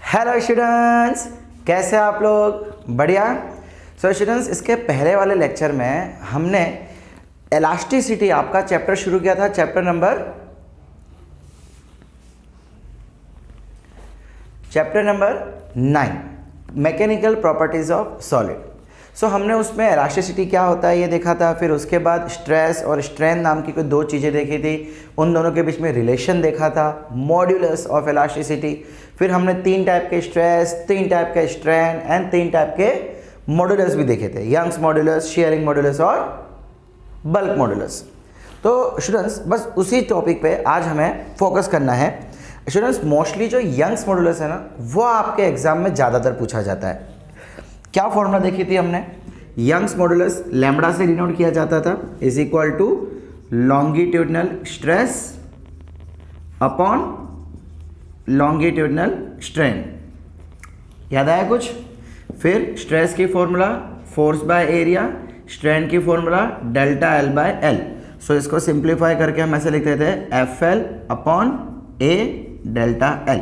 Hello students, कैसे आप लोग? बढ़िया। सो स्टूडेंट्स, इसके पहले वाले लेक्चर में हमने इलास्टिसिटी आपका चैप्टर शुरू किया था, chapter number 9, mechanical properties of solid. So हमने उसमें इलास्टिसिटी क्या होता है ये देखा था, फिर उसके बाद स्ट्रेस और स्ट्रेन नाम की कोई दो चीज़ें देखी थी, उन दोनों के बीच में रिलेशन देखा था, मॉड्यूलस ऑफ इलास्टिसिटी। फिर हमने 3 टाइप के स्ट्रेस, 3 टाइप के स्ट्रेन एंड 3 टाइप के मॉड्यूलस भी देखे थे, यंग्स मॉड्यूलस, शेयरिंग मॉड्यूलस और बल्क मॉड्यूलस। तो स्टूडेंट्स, बस उसी टॉपिक पे आज हमें फोकस करना है। स्टूडेंट्स, मोस्टली जो यंग्स मॉड्यूलस है ना, वो आपके एग्जाम में ज़्यादातर पूछा जाता है। क्या फॉर्मूला देखी थी हमने? यंग्स मॉड्यूलस लैम्बडा से डिनोट किया जाता था, is equal to longitudinal stress upon longitudinal strain. याद आया कुछ? फिर स्ट्रेस की formula force by area, strain की formula delta L by L. So इसको सिंप्लीफाई करके हम ऐसे लिखते थे F L upon A delta L.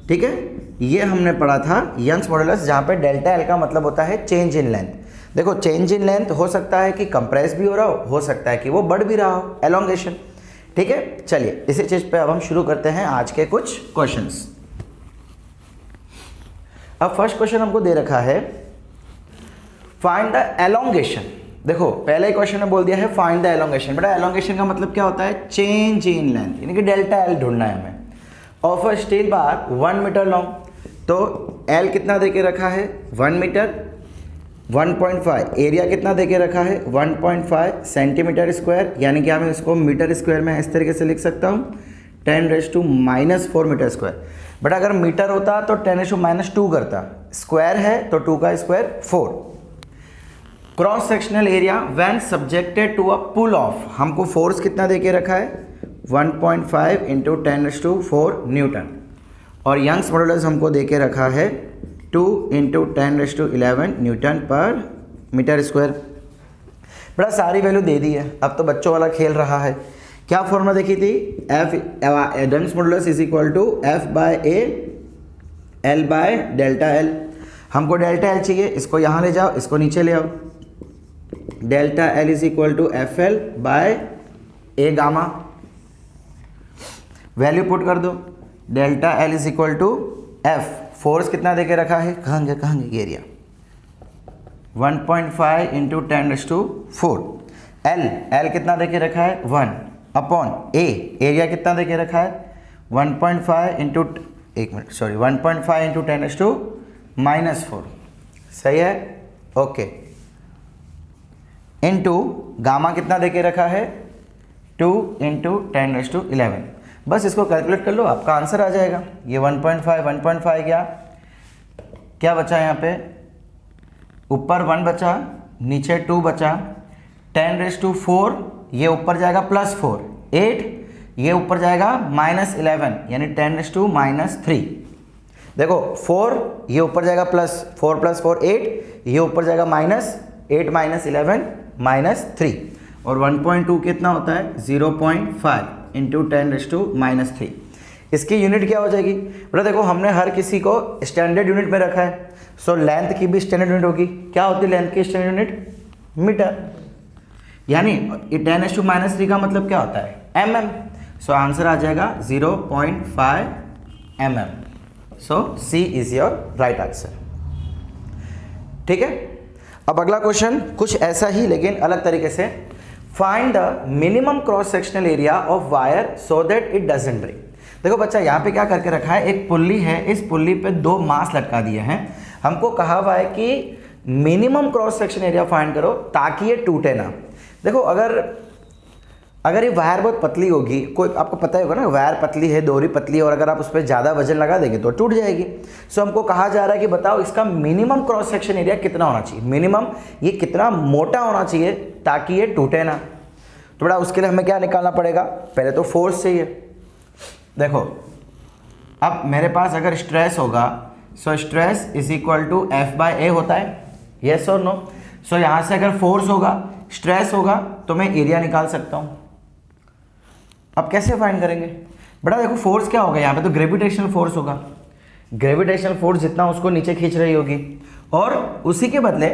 ठीक है, ये हमने पढ़ा था यंग्स मॉड्यूलस, जहाँ पे डेल्टा एल का मतलब होता है चेंज इन लेंथ। देखो, चेंज इन लेंथ हो सकता है कि कंप्रेस भी हो रहा हो सकता है कि वो बढ़ भी रहा हो, एलोंगेशन। ठीक है, चलिए इसी चीज़ पे अब हम शुरू करते हैं आज के कुछ क्वेश्चंस। अब फर्स्ट क्वेश्चन हमको दे रखा है, फाइंड द एलोंगेशन। देखो, पहले क्वेश्चन में बोल दिया है फाइंड द एलोंगेशन। बेटा, एलोंगेशन का मतलब क्या होता है? चेंज इन लेंथ, यानी कि डेल्टा एल ढूंढना है हमें। Of a steel bar 1 metre long, तो एल कितना देके रखा है? 1 मीटर। 1.5 एरिया कितना देके रखा है? 1.5 सेंटीमीटर स्क्वायर, यानी कि मैं इसको मीटर स्क्वायर में इस तरीके से लिख सकता हूँ 10⁻⁻4 मीटर स्क्वायर। बट अगर मीटर होता तो 10⁻2 करता, स्क्वायर है तो 2 का square 4। Cross sectional area when subjected to a pull of, हमको फोर्स कितना देके रखा है? 1.5 इंटू 10⁻4 न्यूटन। और यंग्स मॉड्यूलस हमको देके रखा है 2 into 10⁻11 newton per metre square. बड़ा सारी वैल्यू दे दी है, अब तो बच्चों वाला खेल रहा है। क्या फॉर्मूला देखी थी? F Young's modulus is equal to F by A L by delta L. हमको डेल्टा एल चाहिए, इसको यहाँ ले जाओ, इसको नीचे ले आओ। Delta L is equal to F L by A gamma. Value put कर दो, delta L is equal to F, force कितना देके रखा है? कहाँ गया एरिया? 1.5 इंटू 10⁻4। एल कितना देके रखा है? 1 अपॉन ए, एरिया कितना देके रखा है? 1.5 इंटू 1.5 इंटू 10⁻⁻4। सही है, ओके। इंटू गामा कितना देके रखा है? 2 इंटू 10⁻11। बस इसको कैलकुलेट कर लो, आपका आंसर आ जाएगा। ये 1.5 गया, क्या बचा यहाँ पे? ऊपर 1 बचा, नीचे 2 बचा। 10⁻4 ये ऊपर जाएगा +4, 8 ये ऊपर जाएगा -11, यानी 10⁻3। देखो, 4 ये ऊपर जाएगा +4 + 4 8, ये ऊपर जाएगा -8 -11 -3। और 1.2 कितना होता है? 0.5 इंटू 10⁻3। इसकी यूनिट क्या हो जाएगी? बेटा देखो, हमने हर किसी को स्टैंडर्ड यूनिट में रखा है, सो लेंथ की भी स्टैंडर्ड यूनिट होगी। क्या होती है लेंथ की स्टैंडर्ड यूनिट? मीटर। यानी 10⁻³ का मतलब क्या होता है? mm। सो आंसर आ जाएगा 0.5 mm। So C is your right answer. ठीक है, अब अगला क्वेश्चन कुछ ऐसा ही लेकिन अलग तरीके से। Find the minimum cross sectional area of wire so that it doesn't break. देखो बच्चा, यहाँ पे क्या करके रखा है? एक पुल्ली है, इस पुल्ली पे 2 मास लटका दिए हैं। हमको कहा हुआ है कि minimum cross section area find करो ताकि ये टूटे ना। देखो, अगर ये वायर बहुत पतली होगी, कोई आपको पता ही होगा ना, वायर पतली है, डोरी पतली है, और अगर आप उस पर ज़्यादा वजन लगा देंगे तो टूट जाएगी। सो हमको कहा जा रहा है कि बताओ इसका मिनिमम क्रॉस सेक्शन एरिया कितना होना चाहिए? मिनिमम ये कितना मोटा होना चाहिए ताकि ये टूटे ना। तो बड़ा उसके लिए हमें क्या निकालना पड़ेगा? पहले तो फोर्स चाहिए। देखो, अब मेरे पास अगर स्ट्रेस होगा, so stress is equal to F by A होता है, यस और नो? सो यहाँ से अगर फोर्स होगा, स्ट्रेस होगा, तो मैं एरिया निकाल सकता हूँ। अब कैसे फाइंड करेंगे? बेटा देखो, फोर्स क्या होगा यहाँ पे? तो ग्रेविटेशनल फोर्स होगा। ग्रेविटेशनल फोर्स जितना उसको नीचे खींच रही होगी, और उसी के बदले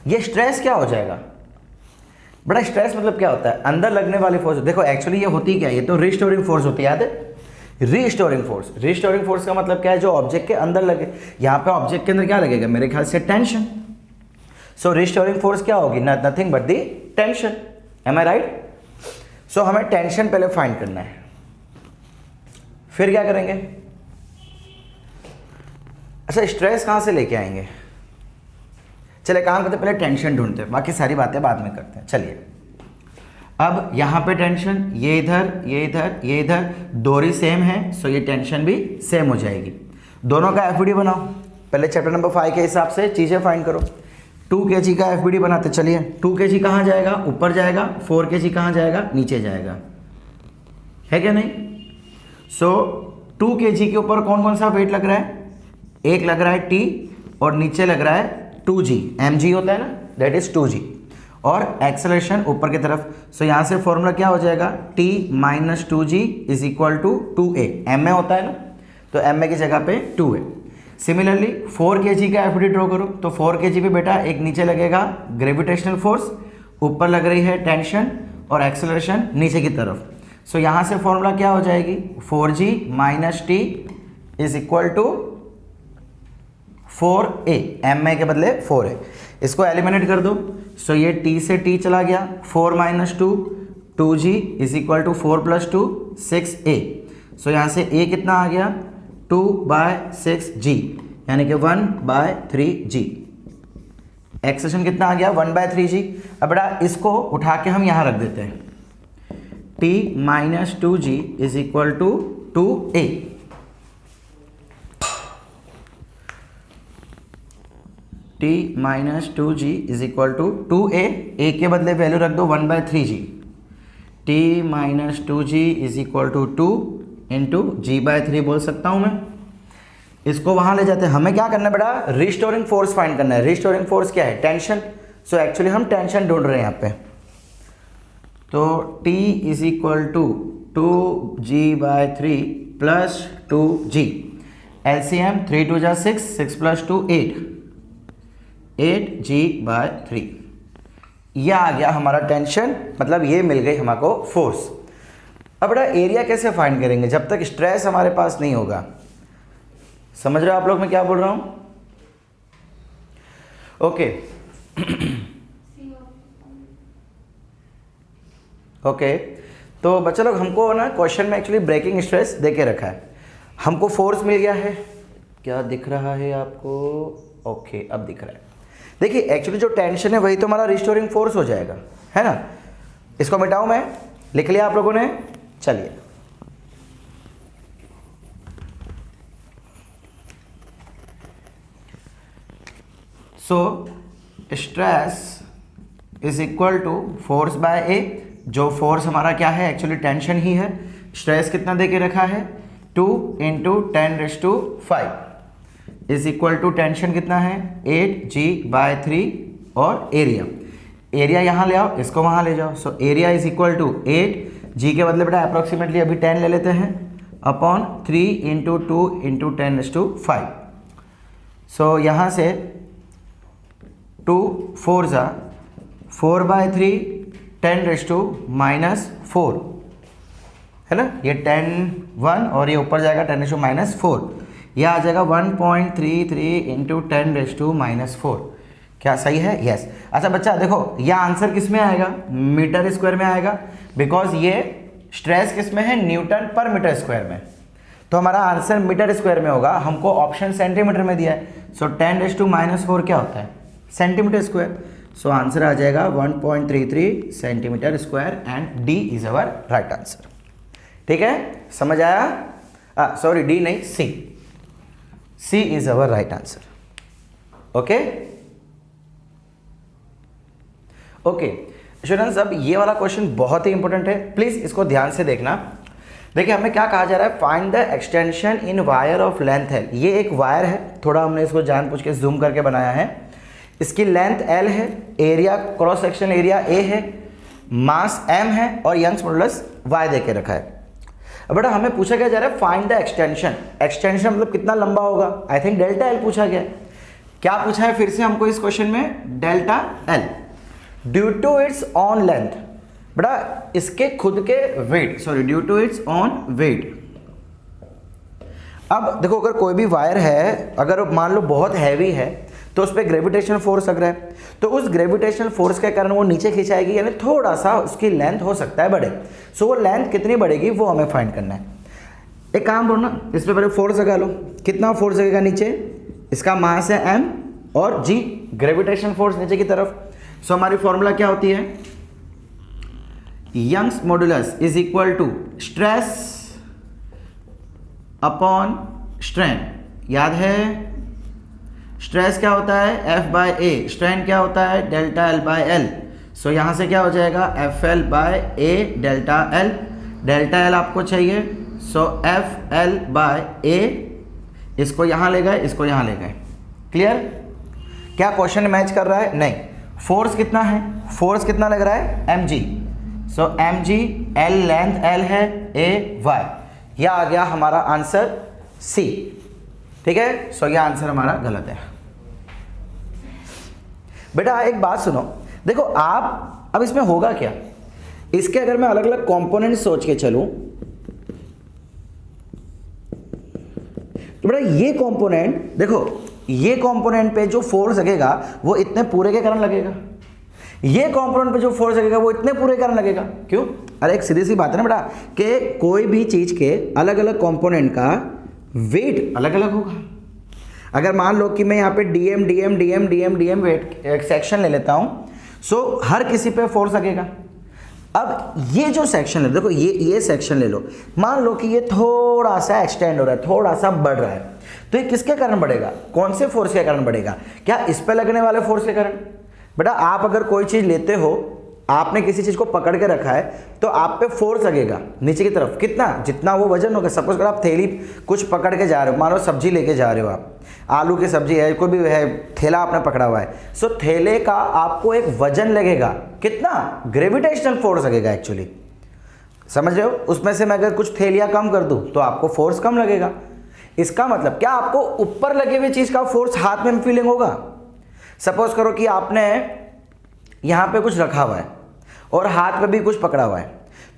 ये स्ट्रेस क्या हो जाएगा। बड़ा स्ट्रेस मतलब क्या होता है, अंदर लगने वाली फोर्स। देखो एक्चुअली ये होती क्या है, ये तो रिस्टोरिंग फोर्स होती है, याद है, रिस्टोरिंग फोर्स। रिस्टोरिंग फोर्स का मतलब क्या है, जो ऑब्जेक्ट के अंदर लगे। यहाँ पे ऑब्जेक्ट के अंदर क्या लगेगा, मेरे ख्याल से टेंशन। सो रिस्टोरिंग फोर्स क्या होगी, nothing but the tension. Am I right. So हमें टेंशन पहले फाइंड करना है, फिर क्या करेंगे, अच्छा स्ट्रेस कहाँ से लेके आएंगे। चले काम करते, पहले टेंशन ढूंढते हैं, बाकी सारी बातें बाद में करते हैं। चलिए अब यहाँ पे टेंशन, ये इधर ये इधर ये इधर, दूरी सेम है, सो ये टेंशन भी सेम हो जाएगी। दोनों का एफबीडी बनाओ। पहले चैप्टर नंबर 5 के हिसाब से चीज़ें फाइंड करो। 2 kg का एफबीडी बनाते। चलिए 2 kg कहाँ जाएगा, ऊपर जाएगा। 4 kg कहाँ जाएगा, नीचे जाएगा, है क्या नहीं। सो 2 kg के ऊपर कौन कौन सा वेट लग रहा है, एक लग रहा है T और नीचे लग रहा है 2g, mg होता है ना, दैट इज 2g, और एक्सेलरेशन ऊपर की तरफ। सो यहाँ से फॉर्मूला क्या हो जाएगा, t minus 2g is equal to 2a, ma होता है ना, तो ma की जगह पे 2a। सिमिलरली 4 kg का एफडी ड्रॉ करो, तो 4 kg पे बेटा एक नीचे लगेगा ग्रेविटेशनल फोर्स, ऊपर लग रही है टेंशन और एक्सेलरेशन नीचे की तरफ। सो यहाँ से फॉर्मूला क्या हो जाएगी, 4g minus T is equal to 4a, ma के बदले 4a। इसको एलिमिनेट कर दो। सो ये t से t चला गया, 4 minus 2, 2g is equal to 4 plus 2 6a। So यहाँ से a कितना आ गया, 2/6g, यानी कि 1/3g। एक्सेशन कितना आ गया, 1/3g। अब बेटा इसको उठा के हम यहाँ रख देते हैं, t minus 2g is equal to 2a। t minus 2g is equal to 2a, a के बदले वैल्यू रख दो 1/3g। t minus 2g is equal to 2 into g/3 बोल सकता हूँ मैं। इसको वहाँ ले जाते हैं। हमें क्या करना है बेटा, रिस्टोरिंग फोर्स फाइंड करना है। रिस्टोरिंग फोर्स क्या है, टेंशन। सो एक्चुअली हम टेंशन ढूंढ रहे हैं यहाँ पे। तो t is equal to 2g/3 plus 2g, LCM 3 2 जा 6, 6 प्लस 2 8g/3। यह आ गया हमारा टेंशन, मतलब ये मिल गई हमको फोर्स। अब बेटा एरिया कैसे फाइंड करेंगे जब तक स्ट्रेस हमारे पास नहीं होगा। समझ रहे हो आप लोग मैं क्या बोल रहा हूं, ओके। ओके तो बच्चा लोग, हमको ना क्वेश्चन में एक्चुअली ब्रेकिंग स्ट्रेस दे के रखा है। हमको फोर्स मिल गया है, क्या दिख रहा है आपको, ओके अब दिख रहा है। देखिए एक्चुअली जो टेंशन है वही तो हमारा रिस्टोरिंग फोर्स हो जाएगा, है ना। इसको मिटाऊं मैं, लिख लिया आप लोगों ने। चलिए so stress is equal to force by A. जो फोर्स हमारा क्या है, एक्चुअली टेंशन ही है। स्ट्रेस कितना दे के रखा है, 2 into 10⁵ is equal to tension कितना है 8g/3 और एरिया। एरिया यहाँ ले आओ, इसको वहाँ ले जाओ। So area is equal to 8g के बदले बेटा अप्रोक्सीमेटली अभी 10 ले लेते हैं, अपॉन 3 इंटू 2 इंटू 10⁵। सो यहाँ से 2 4 जा 4/3 10⁻⁻4 है ना। ये 10 और ये ऊपर जाएगा 10⁻⁻4। यह आ जाएगा 1.33 इंटू 10⁻⁻4। क्या सही है, यस। अच्छा बच्चा देखो, यह आंसर किस में आएगा, मीटर स्क्वायर में आएगा, बिकॉज ये स्ट्रेस किस में है, न्यूटन पर मीटर स्क्वायर में। तो हमारा आंसर मीटर स्क्वायर में होगा। हमको ऑप्शन सेंटीमीटर में दिया है। सो 10⁻⁻4 क्या होता है, सेंटीमीटर स्क्वायर। सो आंसर आ जाएगा 1.33 centimetre square and D is our right answer. ठीक है, समझ आया, सॉरी डी नहीं, C is our right answer. Okay okay students, अब ये वाला क्वेश्चन बहुत ही इंपॉर्टेंट है, प्लीज इसको ध्यान से देखना। देखिए हमें क्या कहा जा रहा है, find the extension in wire of length L. ये एक वायर है, थोड़ा हमने इसको जानबूझ के जूम करके बनाया है। इसकी लेंथ एल है, area cross section area A है, मास एम है और यंग्स मॉडुलस वाई दे के रखा है। अब बेटा हमें पूछा क्या जा रहा है, फाइंड द एक्सटेंशन। एक्सटेंशन मतलब कितना लंबा होगा, आई थिंक डेल्टा एल पूछा गया। क्या पूछा है फिर से हमको इस क्वेश्चन में, delta L due to its own length. बेटा इसके खुद के वेट, sorry due to its own weight. अब देखो अगर कोई भी वायर है, अगर मान लो बहुत हैवी है तो उस पर ग्रेविटेशनल फोर्स लग रहा है, तो उस ग्रेविटेशनल फोर्स के कारण वो नीचे खिंचाएगी, यानी थोड़ा सा उसकी लेंथ हो सकता है बढ़े। सो वो लेंथ कितनी बढ़ेगी वो हमें फाइंड करना है। एक काम करो ना, इस पर पहले फोर्स लगा लो। कितना फोर्स लगेगा नीचे, इसका मास है m और g, ग्रेविटेशनल फोर्स नीचे की तरफ। सो हमारी फॉर्मूला क्या होती है, Young's modulus is equal to stress upon strain. याद है स्ट्रेस क्या होता है, F बाय ए, स्ट्रेन क्या होता है, डेल्टा एल बाय एल। सो यहाँ से क्या हो जाएगा, F L by A delta L. Delta L आपको चाहिए, सो एफ एल बाय ए, इसको यहाँ ले गए, इसको यहाँ ले गए। क्लियर? क्या क्वेश्चन मैच कर रहा है? नहीं। फोर्स कितना है, फोर्स कितना लग रहा है, M G. So M G, L length L है, ए वाई। यह आ गया हमारा आंसर सी। ठीक है, सो यह आंसर हमारा गलत है। बेटा एक बात सुनो, देखो आप अब इसमें होगा क्या, इसके अगर मैं अलग अलग कंपोनेंट सोच के चलूं तो बेटा ये कंपोनेंट देखो, ये कंपोनेंट पे जो फोर्स लगेगा वो इतने पूरे के कारण लगेगा, ये कंपोनेंट पे जो फोर्स लगेगा वो इतने पूरे के कारण लगेगा। क्यों? अरे एक सीधी सी बात है ना बेटा कि कोई भी चीज के अलग अलग कंपोनेंट का वेट अलग अलग होगा। अगर मान लो कि मैं यहाँ पे DM DM DM DM DM weight एक सेक्शन ले लेता हूँ, सो हर किसी पे फोर्स लगेगा। अब ये जो सेक्शन ले, देखो ये सेक्शन ले लो, मान लो कि ये थोड़ा सा एक्सटेंड हो रहा है, थोड़ा सा बढ़ रहा है, तो ये किसके कारण बढ़ेगा, कौन से फोर्स के कारण बढ़ेगा? क्या इस पे लगने वाले फोर्स के कारण? बेटा आप अगर कोई चीज लेते हो, आपने किसी चीज को पकड़ के रखा है तो आप पे फोर्स लगेगा नीचे की तरफ, कितना, जितना वो वजन होगा। सपोज अगर आप थैली कुछ पकड़ के जा रहे हो, मान लो सब्जी लेके जा रहे हो, आप आलू की सब्जी है, कोई भी है, थैला आपने पकड़ा हुआ है, सो थैले का आपको एक वजन लगेगा, कितना, ग्रेविटेशनल फोर्स लगेगा एक्चुअली, समझ रहे हो? उसमें से मैं अगर कुछ थैलियां कम कर दूं तो आपको फोर्स कम लगेगा। इसका मतलब क्या, आपको ऊपर लगे हुए चीज का फोर्स हाथ में फीलिंग होगा। सपोज करो कि आपने यहां पे कुछ रखा हुआ है और हाथ पे भी कुछ पकड़ा हुआ है,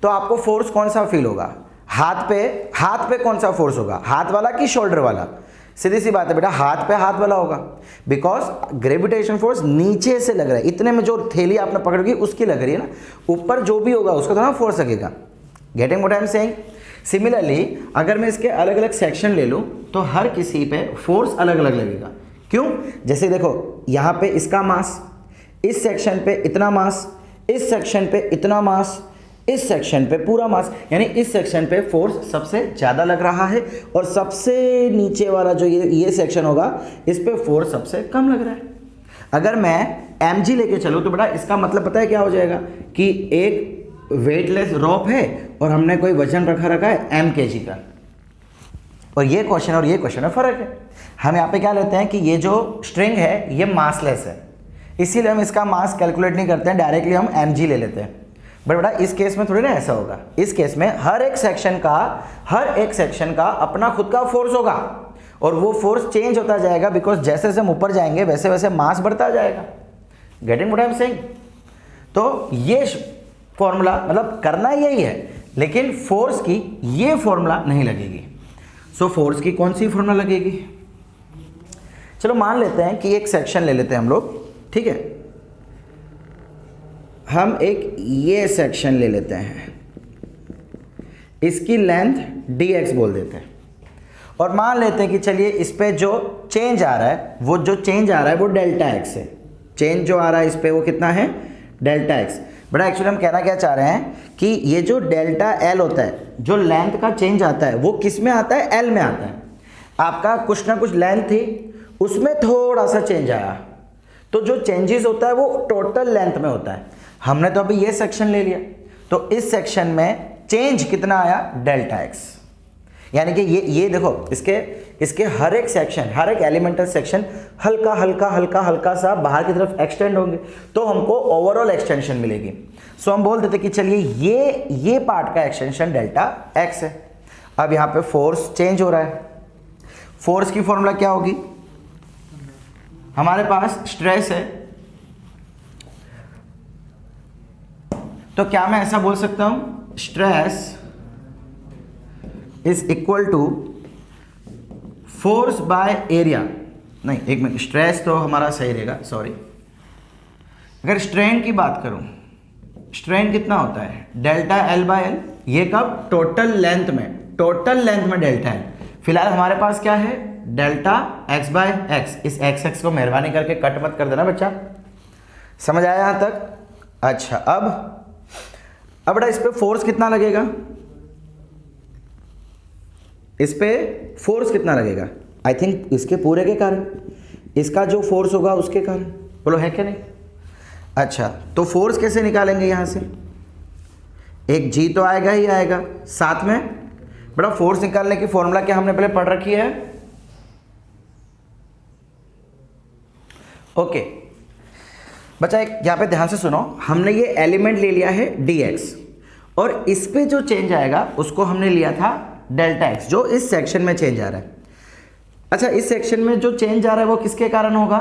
तो आपको फोर्स कौन सा फील होगा, हाथ पे कौन सा फोर्स होगा, हाथ वाला कि शोल्डर वाला? सीधी सी बात है बेटा, हाथ पे हाथ वाला होगा, बिकॉज ग्रेविटेशन फोर्स नीचे से लग रहा है, इतने में जो थैली आपने पकड़ोगी उसकी लग रही है ना, ऊपर जो भी होगा उसका थोड़ा फोर्स लगेगा। Getting what I am saying? Similarly अगर मैं इसके अलग अलग सेक्शन ले लूं तो हर किसी पे फोर्स अलग अलग लगेगा। क्यों? जैसे देखो यहाँ पे इसका मास, इस सेक्शन पे इतना मास, इस सेक्शन पे इतना मास, इस सेक्शन पे पूरा मास, यानी इस सेक्शन पे फोर्स सबसे ज़्यादा लग रहा है और सबसे नीचे वाला जो ये सेक्शन होगा इस पे फोर्स सबसे कम लग रहा है। अगर मैं mg लेके चलूँ तो बेटा इसका मतलब पता है क्या हो जाएगा कि एक वेटलेस रॉप है और हमने कोई वजन रखा है m kg का, और ये क्वेश्चन में फ़र्क है। हम यहाँ पे क्या लेते हैं कि ये जो स्ट्रिंग है ये मासलेस है, इसीलिए हम इसका मास कैलकुलेट नहीं करते हैं, डायरेक्टली हम mg ले लेते हैं। बट बेटा इस केस में थोड़ी ना ऐसा होगा, इस केस में हर एक सेक्शन का अपना खुद का फोर्स होगा और वो फोर्स चेंज होता जाएगा, बिकॉज जैसे जैसे हम ऊपर जाएंगे वैसे वैसे मास बढ़ता जाएगा। Getting what I am saying? तो ये फॉर्मूला मतलब करना यही है, लेकिन फोर्स की ये फॉर्मूला नहीं लगेगी। सो फोर्स की कौन सी फॉर्मूला लगेगी? चलो मान लेते हैं कि एक सेक्शन ले लेते हैं हम लोग, ठीक है, हम एक ये सेक्शन ले लेते हैं, इसकी लेंथ dx बोल देते हैं और मान लेते हैं कि चलिए इस पे जो चेंज आ रहा है वो डेल्टा x है। चेंज जो आ रहा है इस पे वो कितना है, डेल्टा x। बड़ा एक्चुअली हम कहना क्या चाह रहे हैं कि ये जो डेल्टा l होता है, जो लेंथ का चेंज आता है वो किस में आता है, l में आता है। आपका कुछ ना कुछ लेंथ थी, उसमें थोड़ा सा चेंज आया, तो जो चेंजेस होता है वो टोटल लेंथ में होता है। हमने तो अभी ये सेक्शन ले लिया, तो इस सेक्शन में चेंज कितना आया, डेल्टा x। यानी कि ये देखो इसके हर एक सेक्शन, हर एक एलिमेंटल सेक्शन हल्का सा बाहर की तरफ एक्सटेंड होंगे, तो हमको ओवरऑल एक्सटेंशन मिलेगी। सो हम बोल देते कि चलिए ये पार्ट का एक्सटेंशन डेल्टा x है। अब यहाँ पे फोर्स चेंज हो रहा है। फोर्स की फॉर्मूला क्या होगी, हमारे पास स्ट्रेस है, तो क्या मैं ऐसा बोल सकता हूं, stress is equal to force by area. नहीं, एक मिनट, स्ट्रेस तो हमारा सही रहेगा, सॉरी। अगर स्ट्रेन की बात करूं, स्ट्रेन कितना होता है, डेल्टा एल बाय एल। ये कब, टोटल लेंथ में, टोटल लेंथ में डेल्टा एल। फिलहाल हमारे पास क्या है, डेल्टा एक्स बाय एक्स। इस एक्स एक्स को मेहरबानी करके कट मत कर देना बच्चा, समझ आया यहां तक? अच्छा, अब बेटा इस पे फोर्स कितना लगेगा, इस पे फोर्स कितना लगेगा, आई थिंक इसके पूरे के कारण, इसका जो फोर्स होगा उसके कारण, बोलो है क्या नहीं? अच्छा, तो फोर्स कैसे निकालेंगे यहां से, एक जी तो आएगा ही आएगा, साथ में बेटा फोर्स निकालने की फॉर्मूला क्या हमने पहले पढ़ रखी है? ओके बच्चा, एक यहां पे ध्यान से सुनो, हमने ये एलिमेंट ले लिया है dx, और इस पे जो चेंज आएगा उसको हमने लिया था डेल्टा x, जो इस सेक्शन में चेंज आ रहा है। अच्छा, इस सेक्शन में जो चेंज आ रहा है वो किसके कारण होगा,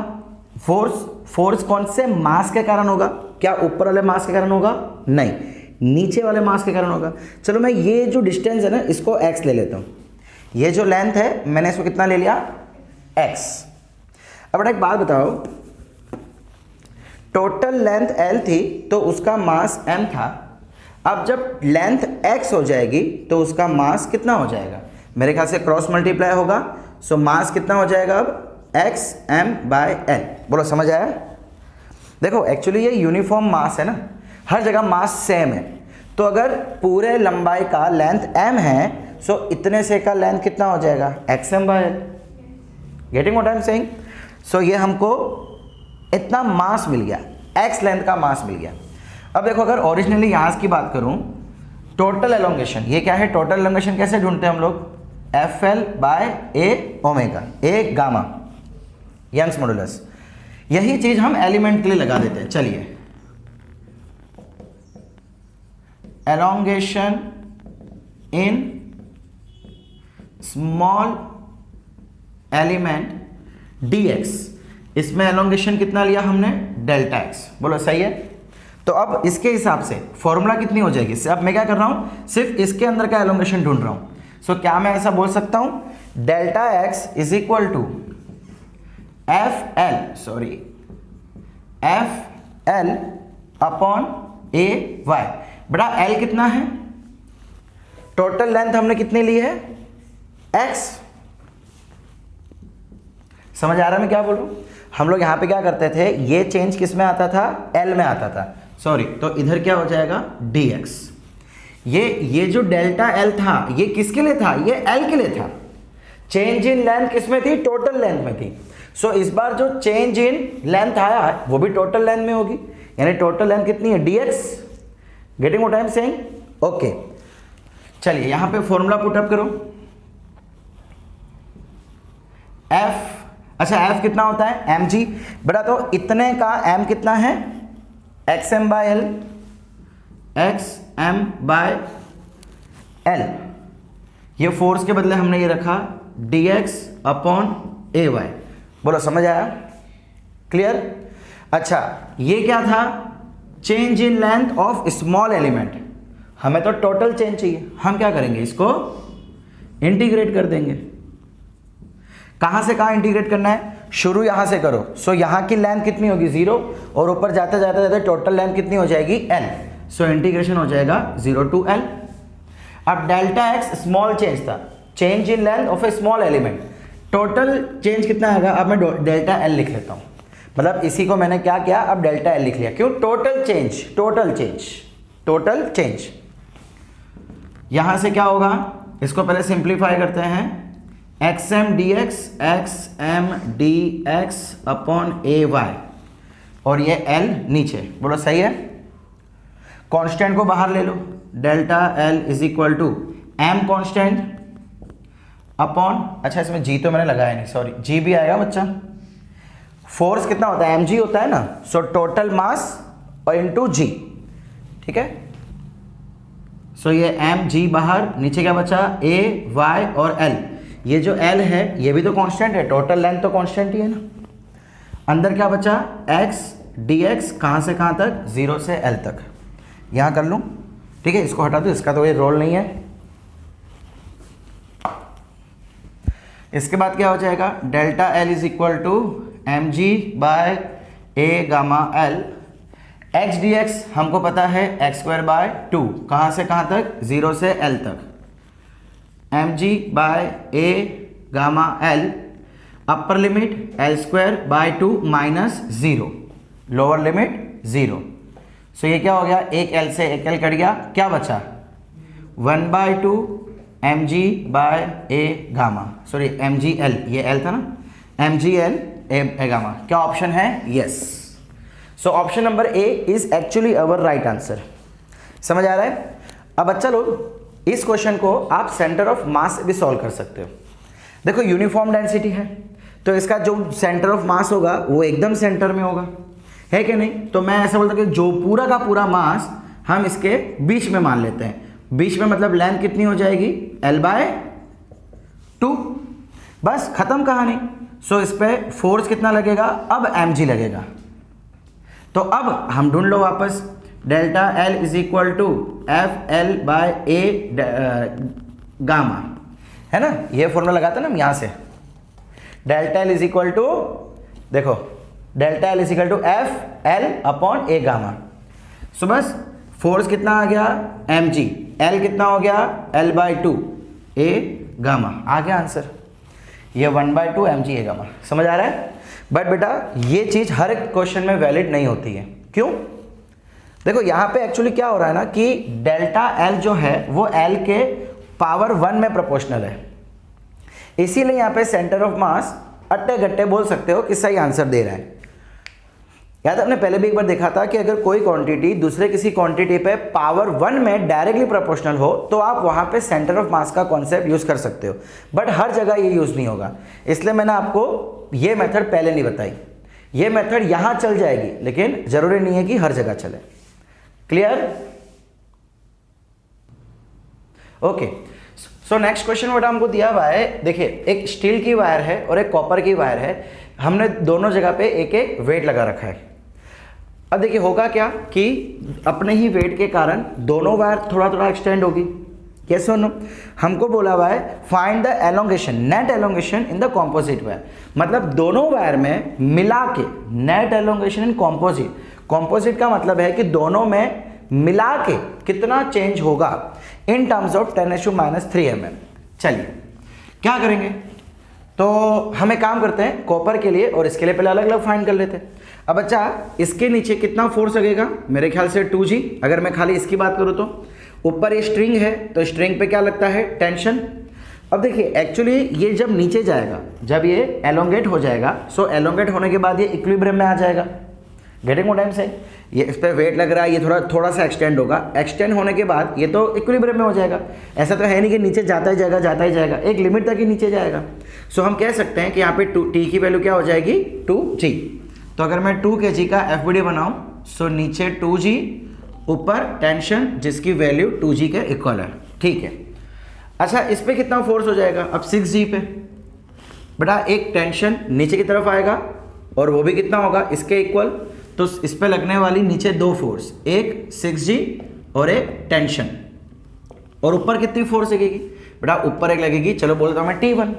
फोर्स कौन से मास के कारण होगा? क्या ऊपर वाले मास के कारण होगा? नहीं, नीचे वाले मास के कारण होगा। चलो मैं ये जो डिस्टेंस है ना, इसको x ले लेता हूं, ये जो लेंथ है मैंने इसको कितना ले लिया, x। अब बेटा एक बात बताओ, टोटल लेंथ l थी तो उसका मास m था, अब जब लेंथ x हो जाएगी तो उसका मास कितना हो जाएगा, मेरे ख्याल से क्रॉस मल्टीप्लाई होगा, सो मास कितना हो जाएगा अब, x m बाय l। बोलो समझ आया? देखो एक्चुअली ये यूनिफॉर्म मास है ना, हर जगह मास सेम है, तो अगर पूरे लंबाई का लेंथ m है, सो इतने से का लेंथ कितना हो जाएगा, x m by l। Getting what I am saying? So ये हमको इतना मास मिल गया, x लेंथ का मास मिल गया। अब देखो, अगर ओरिजिनली यहाँ की बात करूँ, टोटल एलोंगेशन, ये क्या है, टोटल एलोंगेशन कैसे ढूंढते हैं हम लोग, FL बाय ए ओमेगा, ए गामा, यंग्स मॉडुलस। यही चीज हम एलिमेंट के लिए लगा देते हैं। चलिए, elongation in small element dx, इसमें एलोंगेशन कितना लिया हमने, डेल्टा x। बोलो सही है? तो अब इसके हिसाब से फॉर्मूला कितनी हो जाएगी, अब मैं क्या कर रहा हूं, सिर्फ इसके अंदर का एलोंगेशन ढूंढ रहा हूं। सो क्या मैं ऐसा बोल सकता हूं, delta x is equal to F L upon A Y. बेटा l कितना है, टोटल लेंथ हमने कितनी ली है, x। समझ आ रहा है मैं क्या बोल रहा हूं? हम लोग यहां पे क्या करते थे, ये चेंज किस में आता था, l में आता था, सॉरी, तो इधर क्या हो जाएगा, dx। ये जो डेल्टा l था ये किसके लिए था, ये l के लिए था। चेंज इन लेंथ किस में थी, टोटल लेंथ में थी। सो इस बार जो चेंज इन लेंथ आया है वो भी टोटल लेंथ में होगी, यानी टोटल लेंथ कितनी है, dx। Getting what I am saying? Okay, चलिए यहां पे फॉर्मूला पुट अप करो। f, अच्छा f कितना होता है, mg। बेटा तो इतने का m कितना है, xm by l, xm by l। ये फोर्स के बदले हमने ये रखा dx अपॉन ay। बोलो समझ आया, क्लियर? अच्छा, ये क्या था, change in length of small element. हमें तो टोटल चेंज चाहिए, हम क्या करेंगे, इसको इंटीग्रेट कर देंगे। कहां से कहां इंटीग्रेट करना है, शुरू यहां से करो। सो यहां की लेंथ कितनी होगी, 0, और ऊपर जाते जाते जाते टोटल लेंथ कितनी हो जाएगी, l। सो इंटीग्रेशन हो जाएगा 0 टू l। अब डेल्टा x स्मॉल चेंज था, change in length of A small element, total change कितना आएगा, अब मैं डेल्टा l लिख लेता हूं, मतलब इसी को मैंने क्या किया, अब डेल्टा l लिख लिया। क्यों, total change, total change, total change. यहां से क्या होगा, इसको पहले सिंप्लीफाई करते हैं, xm dx, xm dx upon ay, और ये l नीचे। बोलो सही है? कांस्टेंट को बाहर ले लो, delta l is equal to m constant upon, अच्छा इसमें g तो मैंने लगाया नहीं, सॉरी, g भी आएगा बच्चा। फोर्स कितना होता है, mg होता है ना, सो टोटल मास और इनटू g, ठीक है। सो ये एम जी बाहर, नीचे क्या बचा, ए वाई और एल। ये जो एल है ये भी तो कांस्टेंट है, टोटल लेंथ तो कांस्टेंट ही है ना। अंदर क्या बचा, एक्स डी एक्स, कहाँ से कहाँ तक, 0 से एल तक। यहाँ कर लूँ, ठीक है, इसको हटा दो, इसका तो ये रोल नहीं है। इसके बाद क्या हो जाएगा, delta L is equal to M G by A gamma L. X D X हमको पता है एक्स स्क्वायर बाय 2, कहाँ से कहाँ तक, 0 से एल तक। M G by A gamma L, upper limit L square by 2 minus 0, lower limit 0। So ये क्या हो गया, एक एल से एक एल कट गया, क्या बचा 1/2 M G by A gamma, sorry M G L, ये एल था ना, M G L A gamma. क्या ऑप्शन है, yes. So option number A is actually our right answer. समझ आ रहा है। अब बच्चा लोग इस क्वेश्चन को आप सेंटर ऑफ मास से भी सॉल्व कर सकते हो। देखो यूनिफॉर्म डेंसिटी है तो इसका जो सेंटर ऑफ मास होगा वो एकदम सेंटर में होगा, है कि नहीं। तो मैं ऐसा बोलता हूँ कि जो पूरा का पूरा मास हम इसके बीच में मान लेते हैं। बीच में मतलब लेंथ कितनी हो जाएगी, L/2, बस खत्म कहानी। सो इस पर फोर्स कितना लगेगा, अब mg लगेगा। तो अब हम ढूंढ लो वापस, delta L is equal to F L by A gamma, है ना, ये फॉर्मूला लगाते ना हम यहाँ से। Delta L is equal to, देखो delta L is equal to F L upon A gamma. So बस फोर्स कितना आ गया mg, L कितना हो गया L/2 ए गामा, आ गया आंसर। ये 1/2 mg ए गामा। समझ आ रहा है। बट बेटा ये चीज हर एक क्वेश्चन में वैलिड नहीं होती है। क्यों, देखो यहाँ पे एक्चुअली क्या हो रहा है ना कि डेल्टा L जो है वो L के पावर 1 में प्रोपोर्शनल है, इसीलिए यहाँ पे सेंटर ऑफ मास अट्टे गट्टे बोल सकते हो कि सही आंसर दे रहा है। याद आपने पहले भी एक बार देखा था कि अगर कोई क्वांटिटी दूसरे किसी क्वांटिटी पे पावर 1 में डायरेक्टली प्रोपोर्शनल हो तो आप वहां पे सेंटर ऑफ मास का कॉन्सेप्ट यूज कर सकते हो, बट हर जगह ये यूज नहीं होगा। इसलिए मैंने आपको ये मेथड पहले नहीं बताई। ये मेथड यहां चल जाएगी लेकिन जरूरी नहीं है कि हर जगह चले। Clear, okay. So next question बेटा हमको दिया हुआ है, देखिए एक स्टील की वायर है और एक कॉपर की वायर है, हमने दोनों जगह पे एक एक वेट लगा रखा है। अब देखिए होगा क्या कि अपने ही वेट के कारण दोनों वायर थोड़ा थोड़ा एक्सटेंड होगी। कैसे नो, हमको बोला हुआ है find the elongation, net elongation in the composite wire, मतलब दोनों वायर में मिला के नेट एलोंगेशन इन कॉम्पोजिट। कॉम्पोजिट का मतलब है कि दोनों में मिला के कितना चेंज होगा इन टर्म्स ऑफ 10⁻³ mm। चलिए क्या करेंगे, तो हम एक काम करते हैं, कॉपर के लिए और इसके लिए पहले अलग अलग फाइंड कर लेते हैं। अब बच्चा इसके नीचे कितना फोर्स लगेगा, मेरे ख्याल से 2G। अगर मैं खाली इसकी बात करूँ तो ऊपर ये स्ट्रिंग है तो स्ट्रिंग पे क्या लगता है, टेंशन। अब देखिए एक्चुअली ये जब नीचे जाएगा, जब ये एलोंगेट हो जाएगा, सो एलोंगेट होने के बाद ये इक्विलिब्रियम में आ जाएगा। Getting what I am saying, ये इस पर वेट लग रहा है, ये थोड़ा सा एक्सटेंड होगा, एक्सटेंड होने के बाद ये तो इक्विलिब्रियम में हो जाएगा। ऐसा तो है नहीं कि नीचे जाता ही जाएगा, एक लिमिट तक ही नीचे जाएगा। सो हम कह सकते हैं कि यहाँ पे टी की वैल्यू क्या हो जाएगी, 2G। तो अगर मैं 2 kg का FBD बनाऊँ, सो नीचे 2G, ऊपर टेंशन जिसकी वैल्यू 2G के इक्वल है, ठीक है। अच्छा इस पर कितना फोर्स हो जाएगा, अब 6G पे बेटा एक टेंशन नीचे की तरफ आएगा और वो भी कितना होगा, इसके इक्वल। तो इस पे लगने वाली नीचे दो फोर्स, एक 6G और एक टेंशन, और ऊपर कितनी फोर्स लगेगी बेटा, ऊपर एक लगेगी, चलो बोलता हूँ मैं T1।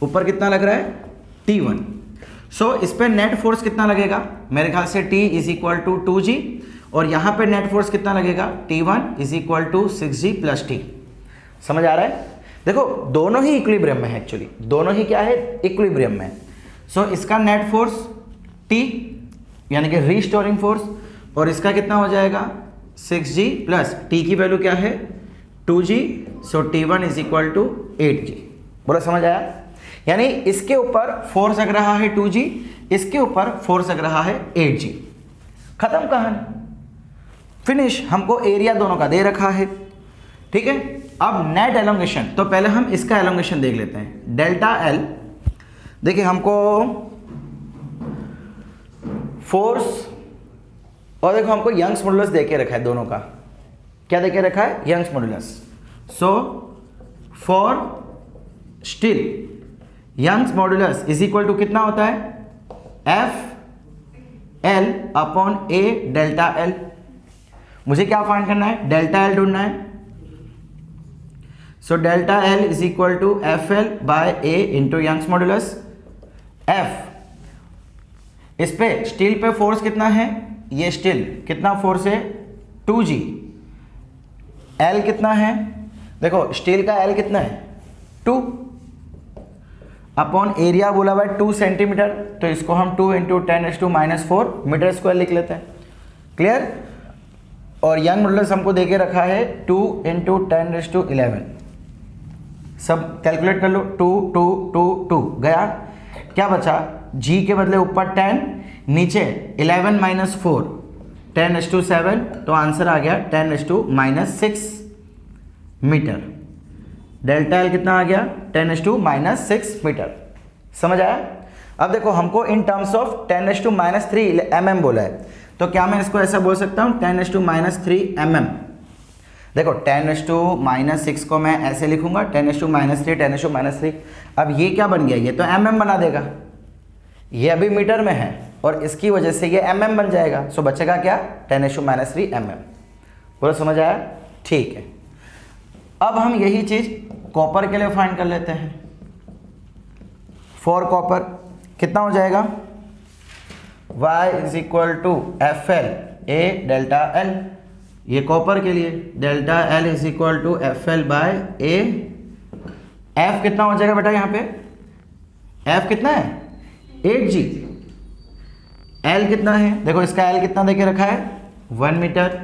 ऊपर कितना लग रहा है, T1। सो इस पे नेट फोर्स कितना लगेगा, मेरे ख्याल से T is equal to 2G, और यहाँ पे नेट फोर्स कितना लगेगा, T1 is equal to 6G plus T। समझ आ रहा है। देखो दोनों ही इक्विलिब्रियम में है, एक्चुअली दोनों ही क्या है, इक्विलिब्रियम में। सो इसका नेट फोर्स T यानी कि रीस्टोरिंग फोर्स, और इसका कितना हो जाएगा 6G प्लस T की वैल्यू क्या है 2G। So T1 is equal to 8G। बोलो समझ आया। यानी इसके ऊपर फोर्स लग रहा है 2G, इसके ऊपर फोर्स लग रहा है 8G। खत्म कहानी, फिनिश। हमको एरिया दोनों का दे रखा है, ठीक है। अब नेट एलोंगेशन, तो पहले हम इसका एलोंगेशन देख लेते हैं। डेल्टा L, देखिए हमको फोर्स और देखो हमको यंग्स मॉडुलस दे के रखा है दोनों का, क्या देके रखा है? Young's modulus. So for steel Young's modulus is equal to कितना होता है? F L upon A delta L. मुझे क्या फाइंड करना है? डेल्टा एल ढूंढना है। So delta L is equal to F L by A into Young's modulus. F, इस पे स्टील पे फोर्स कितना है? ये स्टील कितना फोर्स है? 2G। एल कितना है? देखो स्टील का एल कितना है? 2 अपॉन एरिया बोला हुआ है 2 सेंटीमीटर, तो इसको हम 2 इंटू 10⁻⁴ मीटर स्क्वायर लिख लेते हैं। क्लियर? और यंग मॉड्यूलस हमको देके रखा है 2 इंटू 10⁻11। सब कैलकुलेट कर लो। 2 2 2 2 गया, क्या बचा? G के बदले ऊपर 10, नीचे 11 - 4 10⁻7, तो आंसर आ गया 10⁻6 मीटर। डेल्टा एल कितना आ गया? 10⁻6 मीटर। समझ आया? अब देखो हमको इन टर्म्स ऑफ 10⁻³ mm बोला है, तो क्या मैं इसको ऐसा बोल सकता हूँ 10⁻³ mm। देखो 10⁻6 को मैं ऐसे लिखूंगा 10⁻3 10⁻3। अब ये क्या बन गया? ये तो mm बना देगा, ये अभी मीटर में है और इसकी वजह से ये mm बन जाएगा। सो बचेगा क्या? 10⁻³ mm। पूरा समझ आया? ठीक है। अब हम यही चीज कॉपर के लिए फाइंड कर लेते हैं। फॉर कॉपर कितना हो जाएगा? y is equal to F L A delta L. ये कॉपर के लिए delta L is equal to F L by A. F कितना हो जाएगा बेटा? यहाँ पे एफ कितना है? 8G। एल कितना है? देखो इसका एल कितना देके रखा है? 1 मीटर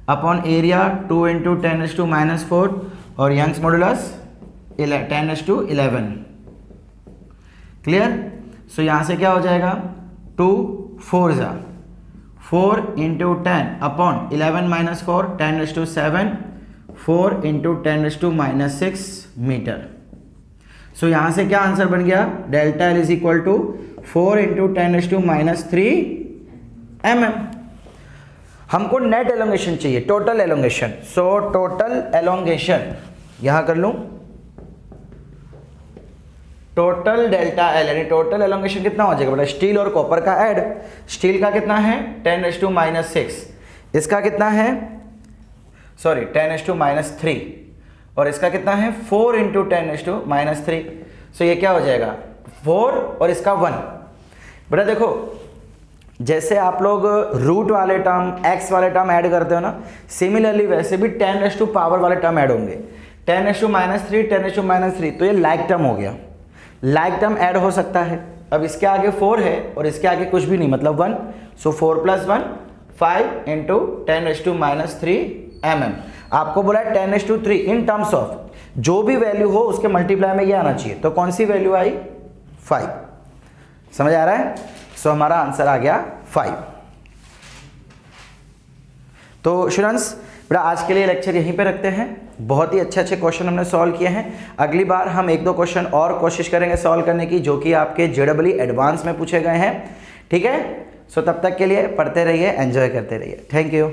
अपॉन एरिया 2 इंटू 10⁻⁴ और यंग्स मॉड्यूलस 10⁻11। क्लियर? सो यहाँ से क्या हो जाएगा? 2 4 जा 4 into 10 upon 11 - 4 10⁻7 4 into 10⁻6 metre. So यहाँ से क्या आंसर बन गया? Delta L is equal to 4 into 10⁻3 mm। हमको नेट एलोंगेशन चाहिए, total elongation. So total elongation यहां कर लूं, टोटल डेल्टा एल यानी टोटल एलोंगेशन कितना हो जाएगा बेटा? स्टील और कॉपर का ऐड। स्टील का कितना है? 10⁻6। इसका कितना है? सॉरी 10⁻3। और इसका कितना है? 4 इंटू 10⁻3। सो ये क्या हो जाएगा? 4 और इसका 1। बेटा देखो जैसे आप लोग रूट वाले टर्म, एक्स वाले टर्म ऐड करते हो ना, सिमिलरली वैसे भी 10⁻⁴ वाले टर्म ऐड होंगे। 10⁻3 10⁻3, तो ये लाइक टर्म हो गया। लाइक टर्म ऐड हो सकता है। अब इसके आगे 4 है और इसके आगे कुछ भी नहीं, मतलब 1। सो 4 + 1 5 इंटू 10⁻3 mm। आपको बोला है 10⁻3 इन टर्म्स ऑफ जो भी वैल्यू हो उसके मल्टीप्लाई में ये आना चाहिए। तो कौन सी वैल्यू आई? 5। समझ आ रहा है? सो हमारा आंसर आ गया 5। तो स्टूडेंट्स बेटा आज के लिए लेक्चर यहीं पे रखते हैं। बहुत ही अच्छे क्वेश्चन हमने सॉल्व किए हैं। अगली बार हम 1-2 क्वेश्चन और कोशिश करेंगे सॉल्व करने की, जो कि आपके JEE एडवांस में पूछे गए हैं। ठीक है? सो तब तक के लिए पढ़ते रहिए, एंजॉय करते रहिए। Thank you.